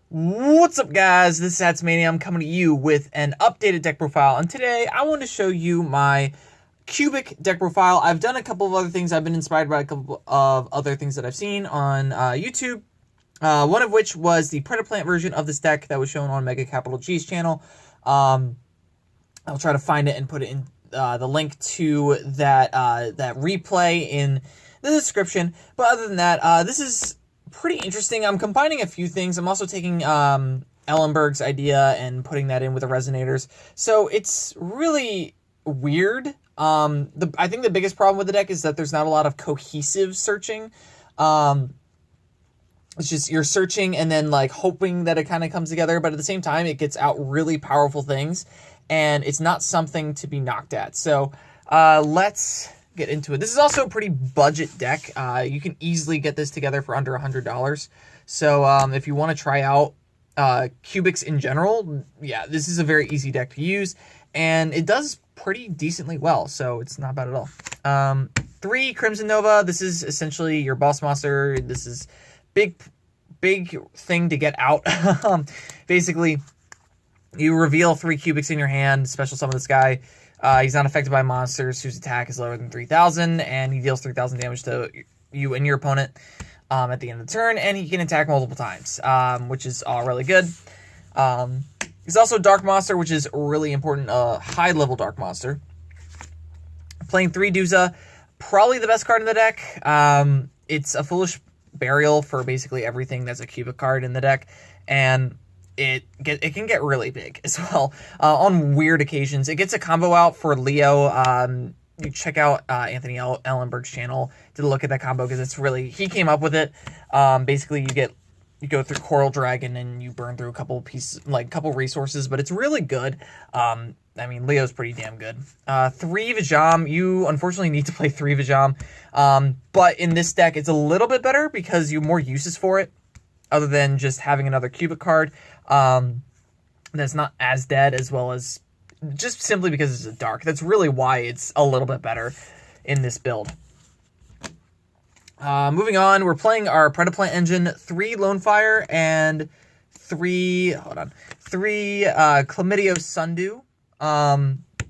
What's up, guys? This is Hatsmania. I'm coming to you with an updated deck profile, and today I want to show you my cubic deck profile. I've done a couple of other things. I've been inspired by a couple of other things that I've seen on YouTube, one of which was the Predaplant version of this deck that was shown on Mega Capital G's channel. I'll try to find it and put it in the link to that replay in the description. But other than that, this is pretty interesting. I'm combining a few things. I'm also taking Ellenberg's idea and putting that in with the Resonators. So it's really weird. I think the biggest problem with the deck is that there's not a lot of cohesive searching. It's just you're searching and then like hoping that it kind of comes together, but at the same time it gets out really powerful things, and it's not something to be knocked at. So let's get into it. This is also a pretty budget deck. You can easily get this together for under $100. So if you want to try out cubics in general, yeah, this is a very easy deck to use, and it does pretty decently well, so it's not bad at all. 3 Crimson Nova. This is essentially your boss monster. This is big thing to get out. Basically, you reveal 3 cubics in your hand, special summon this guy. He's not affected by monsters whose attack is lower than 3,000, and he deals 3,000 damage to you and your opponent at the end of the turn, and he can attack multiple times, which is all really good. He's also Dark Monster, which is really important, high-level Dark Monster. Playing 3 Duza, probably the best card in the deck. It's a Foolish Burial for basically everything that's a cubic card in the deck, and it can get really big as well on weird occasions. It gets a combo out for Leo. You check out Anthony Ellenberg's channel to look at that combo, because it's really, he came up with it. Basically, you go through Coral Dragon and you burn through a couple pieces, like a couple resources, but it's really good. I mean, Leo's pretty damn good. 3 Vijam. You unfortunately need to play 3 Vijam. But in this deck, it's a little bit better because you have more uses for it, other than just having another cubic card that's not as dead, as well as just simply because it's a dark. That's really why it's a little bit better in this build. Moving on, we're playing our Predaplant engine, 3 Lone Fire and 3 Chlamydio Sundew.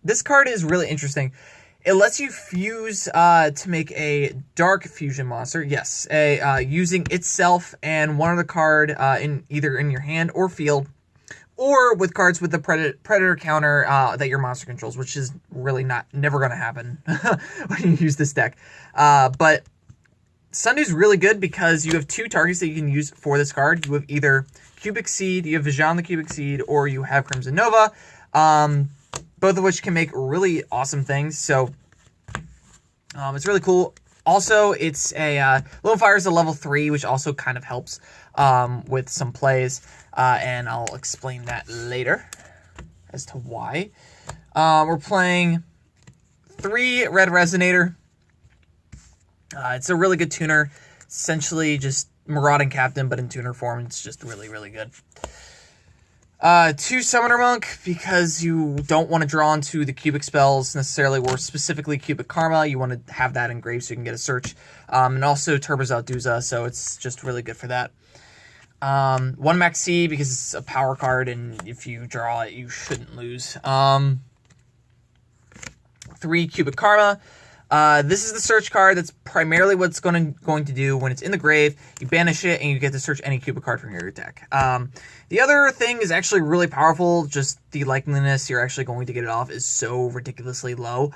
This card is really interesting. It lets you fuse to make a dark fusion monster. Yes, using itself and one other card in either in your hand or field, or with cards with the predator counter that your monster controls, which is really never going to happen when you use this deck. But Sundew's really good because you have 2 targets that you can use for this card. You have either Cubic Seed, you have Vijam the Cubic Seed, or you have Crimson Nova. Both of which can make really awesome things. So it's really cool. Also, it's a Lone Fire is a level 3, which also kind of helps with some plays, and I'll explain that later as to why. We're playing 3 Red Resonator. It's a really good tuner. Essentially just Marauding Captain, but in tuner form. It's just really, really good. 2 Summoner Monk, because you don't want to draw into the cubic spells necessarily, or specifically cubic karma. You want to have that engraved so you can get a search. And also turbos out Duza, so it's just really good for that. 1 Maxi, because it's a power card, and if you draw it, you shouldn't lose. 3 cubic karma. This is the search card. That's primarily what it's going to do when it's in the grave. You banish it, and you get to search any cubic card from your deck. The other thing is actually really powerful. Just the likeliness you're actually going to get it off is so ridiculously low.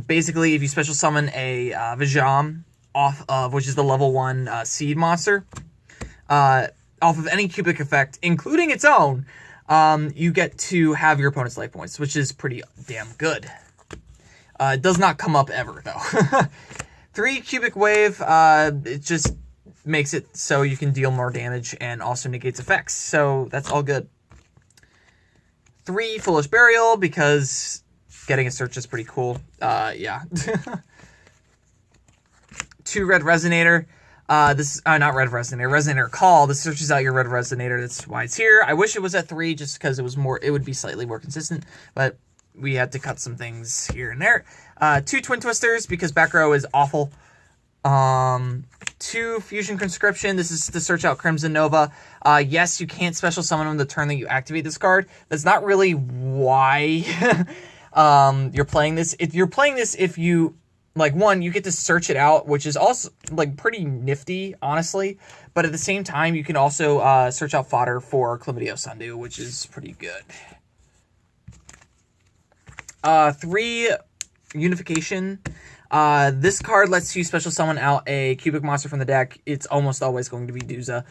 Basically, if you special summon a Vijam off of, which is the level 1 seed monster, off of any cubic effect, including its own, you get to have your opponent's life points, which is pretty damn good. It does not come up ever, though. 3 Cubic Wave, it just makes it so you can deal more damage and also negates effects, so that's all good. 3 Foolish Burial, because getting a search is pretty cool. Yeah. 2 Red Resonator. This is not Red Resonator, Resonator Call. This searches out your Red Resonator. That's why it's here. I wish it was at 3, just because it would be slightly more consistent, but we had to cut some things here and there. 2 Twin Twisters, because back row is awful. 2 Fusion Conscription. This is to search out Crimson Nova. Yes, you can't special summon them the turn that you activate this card. That's not really why you're playing this. If you're playing this, if you, like, one, you get to search it out, which is also, like, pretty nifty, honestly. But at the same time, you can also search out fodder for Chlamydia Sundew, which is pretty good. 3 Unification. This card lets you special summon out a cubic monster from the deck. It's almost always going to be Duza.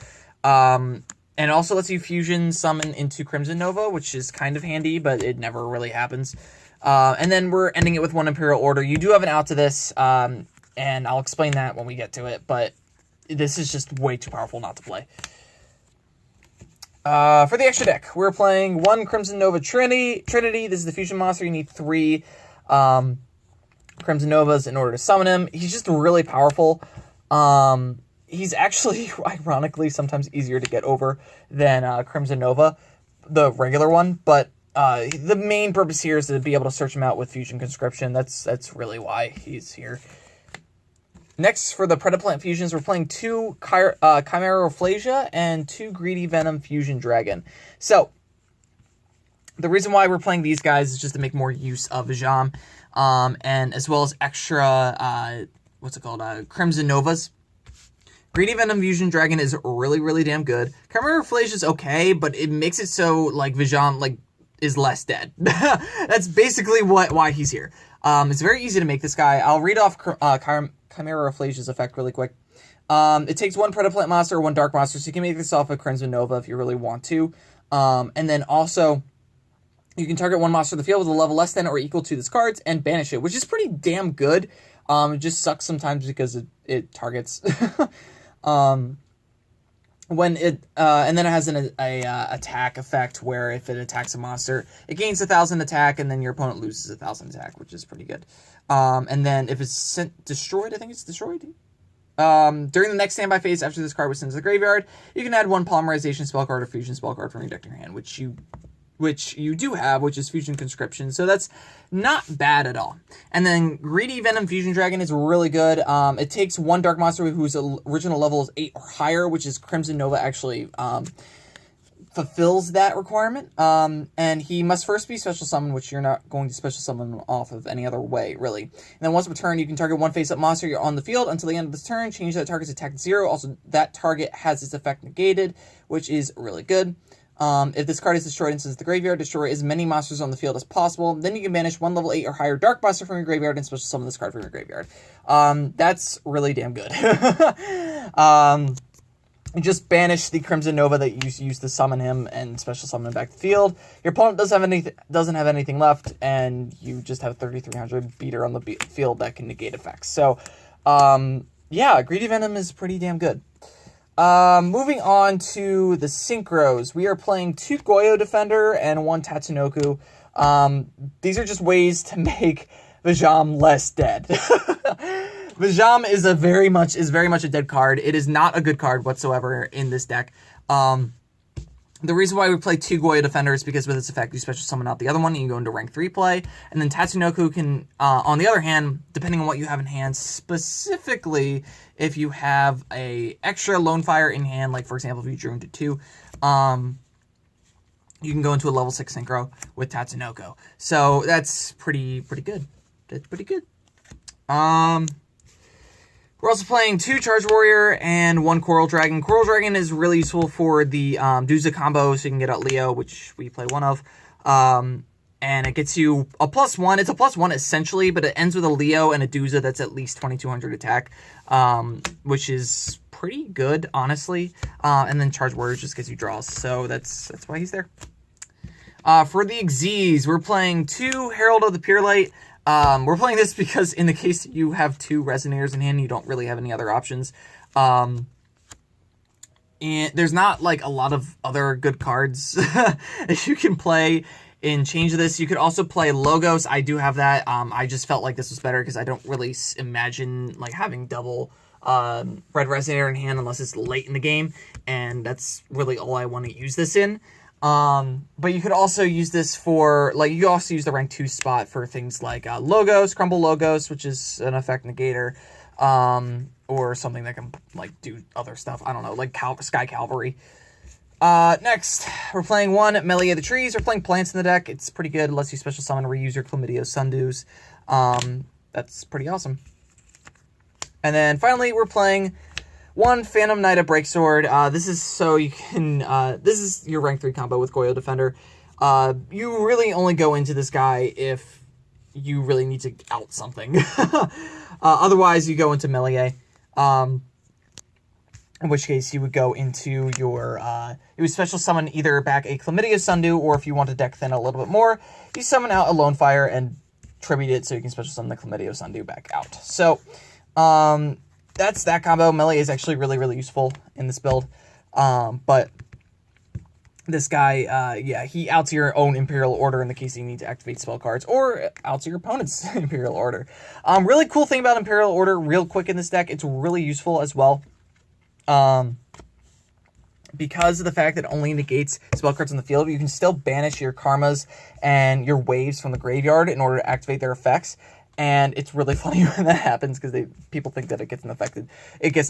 And it also lets you fusion summon into Crimson Nova, which is kind of handy, but it never really happens. And then we're ending it with 1 Imperial Order. You do have an out to this, and I'll explain that when we get to it, but this is just way too powerful not to play. For the extra deck, we're playing 1 Crimson Nova Trinity. This is the fusion monster. You need 3 Crimson Novas in order to summon him. He's just really powerful. He's actually, ironically, sometimes easier to get over than Crimson Nova, the regular one. But the main purpose here is to be able to search him out with Fusion Conscription. That's really why he's here. Next, for the Predaplant fusions, we're playing 2 Chimeroflasia and 2 Greedy Venom Fusion Dragon. So, the reason why we're playing these guys is just to make more use of Vajam, and as well as extra, Crimson Novas. Greedy Venom Fusion Dragon is really, really damn good. Chimeroflasia is okay, but it makes it so, like, Vajam, like, is less dead. That's basically why he's here. It's very easy to make this guy. I'll read off Chimeroflasia's effect really quick. It takes 1 Predaplant monster or 1 Dark monster, so you can make this off of Crimson Nova if you really want to. And then also, you can target 1 monster in the field with a level less than or equal to this card's and banish it, which is pretty damn good. It just sucks sometimes because it targets. When it and then it has an attack effect where if it attacks a monster, it gains 1,000 attack, and then your opponent loses 1,000 attack, which is pretty good. And then if it's destroyed, I think it's destroyed. During the next standby phase after this card was sent to the graveyard, you can add 1 polymerization spell card or fusion spell card from your deck to your hand, which you do have, which is Fusion Conscription. So that's not bad at all. And then Greedy Venom Fusion Dragon is really good. It takes 1 Dark Monster whose original level is 8 or higher, which is Crimson Nova actually fulfills that requirement. And he must first be special summoned, which you're not going to special summon off of any other way, really. And then once per turn, you can target 1 face-up monster you're on the field until the end of this turn. Change that target's attack to 0. Also, that target has its effect negated, which is really good. If this card is destroyed and sent to the graveyard, destroy as many monsters on the field as possible. Then you can banish 1 level 8 or higher Dark Monster from your graveyard and special summon this card from your graveyard. That's really damn good. Just banish the Crimson Nova that you used to summon him and special summon him back to the field. Your opponent doesn't have anything left, and you just have 3,300 beater on the field that can negate effects. So, yeah, Greedy Venom is pretty damn good. Moving on to the Synchros. We are playing 2 Goyo Defender and 1 Tatsunoko. These are just ways to make Vajam less dead. Vajam is very much a dead card. It is not a good card whatsoever in this deck. The reason why we play 2 Goyo Defender is because with its effect, you special summon out the other one, and you go into rank 3 play. And then Tatsunoko can, on the other hand, depending on what you have in hand, specifically if you have a extra Lone Fire in hand, like for example, if you drew into 2, you can go into a level 6 Synchro with Tatsunoko. So that's pretty good. That's pretty good. We're also playing 2 Charge Warrior and 1 Coral Dragon. Coral Dragon is really useful for the Duza combo, so you can get out Leo, which we play 1 of. And it gets you a +1. It's a +1 essentially, but it ends with a Leo and a Duza that's at least 2,200 attack, which is pretty good, honestly. And then Charge Warrior just gets you draws, so that's why he's there. For the Xyz, we're playing 2 Herald of the Pure Light. We're playing this because in the case you have 2 Resonators in hand, you don't really have any other options. And there's not, like, a lot of other good cards that you can play in change of this. You could also play Logos. I do have that. I just felt like this was better because I don't really imagine, like, having double Red Resonator in hand unless it's late in the game, and that's really all I want to use this in. But you could also use this for, like, you also use the rank 2 spot for things like Logos, Crumble Logos, which is an effect negator, or something that can like do other stuff. I don't know, like Sky Cavalry. Next, we're playing one Melee of the Trees. We're playing plants in the deck. It's pretty good. It lets you special summon, reuse your Chlamydia Sundews. That's pretty awesome. And then finally, we're playing one Phantom Knight of Breaksword. This is so you can, this is your rank 3 combo with Goyo Defender. You really only go into this guy if you really need to out something. Otherwise, you go into melee. In which case, you would go into your, you would special summon either back a Chlamydia Sundew, or if you want to deck thin a little bit more, you summon out a Lone Fire and tribute it so you can special summon the Chlamydia Sundew back out. So, that's that combo. Melee is actually really, really useful in this build. But this guy, yeah, he outs your own Imperial Order in the case you need to activate spell cards, or outs your opponent's Imperial Order. Really cool thing about Imperial Order, real quick in this deck, it's really useful as well. Because of the fact that it only negates spell cards on the field, you can still banish your karmas and your waves from the graveyard in order to activate their effects. And it's really funny when that happens because people think that it gets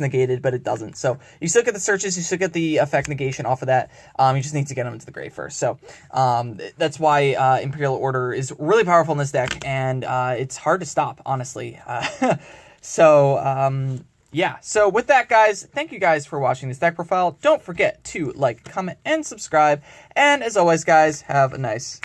negated, but it doesn't. So you still get the searches, you still get the effect negation off of that. You just need to get them into the grave first. So that's why Imperial Order is really powerful in this deck, and it's hard to stop, honestly. Yeah, so with that, guys, thank you guys for watching this deck profile. Don't forget to like, comment, and subscribe. And as always, guys, have a nice